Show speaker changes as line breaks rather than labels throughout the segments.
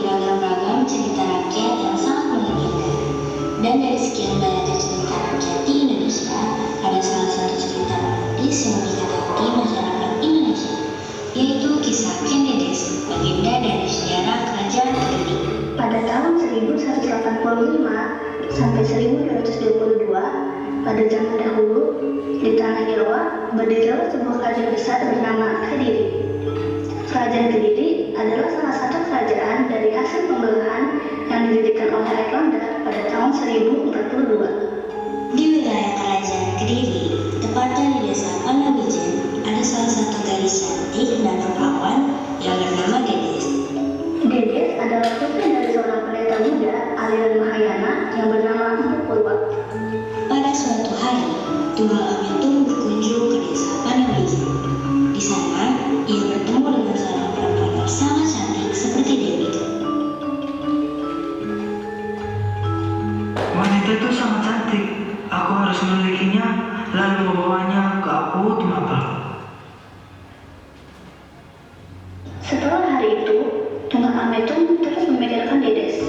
beragam-ragam cerita rakyat yang sangat menggembirakan. Dan dari sekian banyaknya cerita rakyat di Indonesia, ada salah satu cerita romantis yang mengikat hati masyarakat Indonesia, yaitu kisah Ken Dedes, legenda dari sejarah Kerajaan Kediri.
Pada tahun 1185 sampai 1222, pada zaman dahulu, di tanah Jawa berdirilah sebuah kerajaan besar bernama Kediri. Kerajaan Kediri adalah salah satu kerajaan dari hasil pembelahan yang didirikan oleh Airlangga pada tahun 1042.
Di wilayah Kerajaan Kediri, tepatnya di desa Pandawijen, ada salah satu gadis cantik dan rupawan yang bernama Dedes.
Dedes adalah putri dari seorang pendeta Buddha aliran Mahayana yang bernama Empu Purwa.
Pada suatu hari, Tunggal Ametung berkunjung ke desa Pandawijen. Di sana, ia bertemu dengan seorang perempuan yang sangat cantik seperti Dewi.
Wanita itu sangat cantik. Aku harus memilikinya, lalu membawanya ke aku untuk mapel.
Setelah hari itu, Tunggal Ametung terus memikirkan Dedes.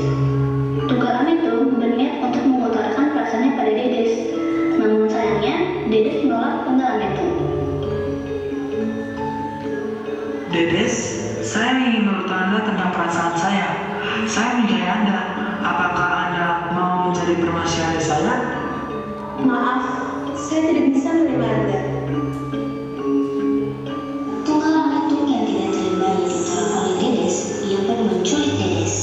Tunggal Ametung berniat untuk mengutarakan perasaannya pada Dedes. Namun sayangnya, Dedes menolak Tunggal Ametung.
Dedes, saya ingin menurut Anda tentang perasaan saya. Saya mencintai Anda. Apakah Anda mau menjadi permasyari saya?
Maaf, saya tidak bisa menerima Anda.
Tunggal Ametung yang tidak terima ditolak oleh Dedes, ia pun menculik Dedes.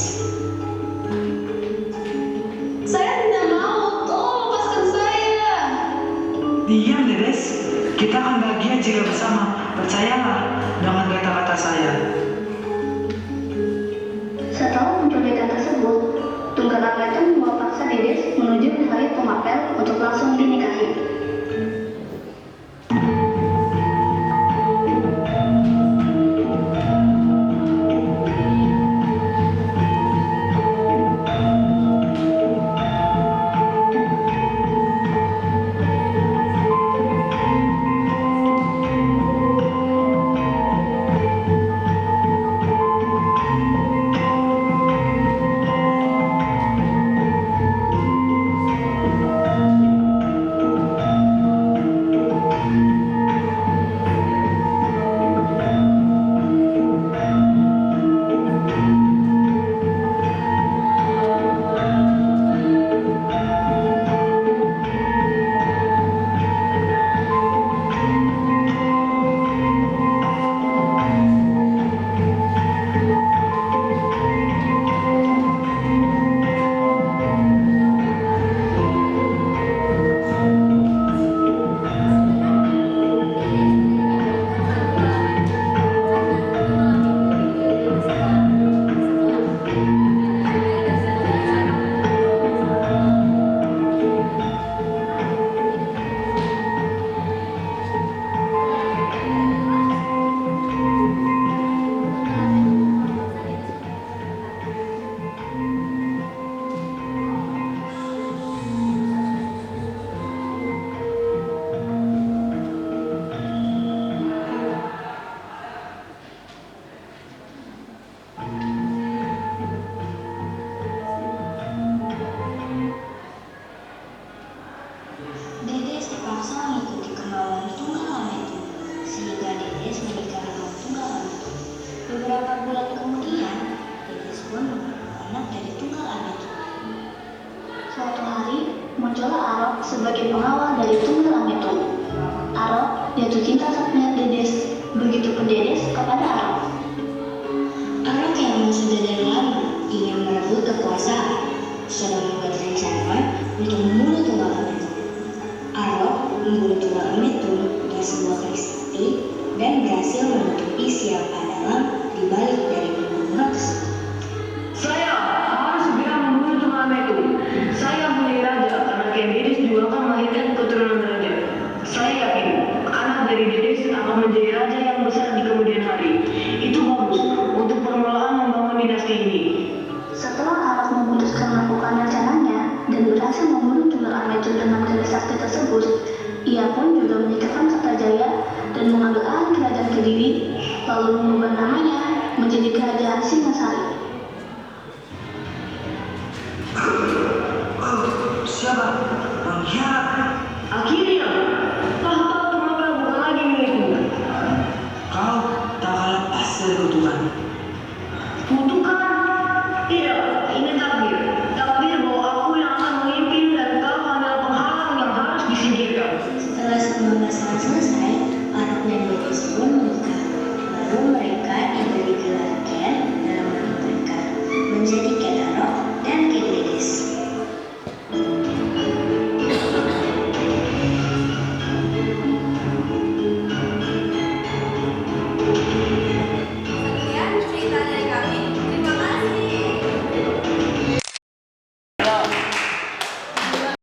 Saya tidak mau, tolong lepaskan saya.
Diam, Dedes. Kita akan bahagia jika bersama. Percayalah dengan kata-kata saya.
Setelah penculikan tersebut, Tunggal Ametung membawa paksa Dedes menuju hari pemapel untuk langsung dinikahi.
Dedes dipaksa mengikuti kemauan Tunggal Ametung, sehingga Dedes menikah dengan Tunggal Ametung. Beberapa bulan kemudian, Dedes pun memperoleh anak dari Tunggal Ametung.
Suatu hari, muncullah Arok sebagai pengawal dari Tunggal Ametung. Arok jatuh cinta saat melihat Dedes, begitu pun Dedes kepada Arok.
Arok yang memang sudah dari lama ingin merebut kekuasaan, sedang membuat rencana untuk membunuh Tunggal Ametung. Arok membunuh Tunggal Ametung dengan sebuah keris sakti dan berhasil menutupi siapa dalam di balik dari pembunuhan tersebut.
Saya harus segera membunuh Tunggal Ametung. Saya memilih raja karena Ken Dedes juga akan melahirkan keturunan raja. Saya yakin anak dari Dedes akan menjadi raja yang besar di kemudian hari. Itu bagus untuk permulaan membangun dinasti ini.
Setelah Arok memutuskan melakukan rencananya dan berhasil membunuh Tunggal Ametung dengan keris sakti tersebut, ia pun juga menikahkan Kertajaya dan mengambil alih kerajaan Kediri, lalu mengubah namanya menjadi Kerajaan Singasari.
Setelah semua masalah selesai, Arok dan Dedis pun menikah.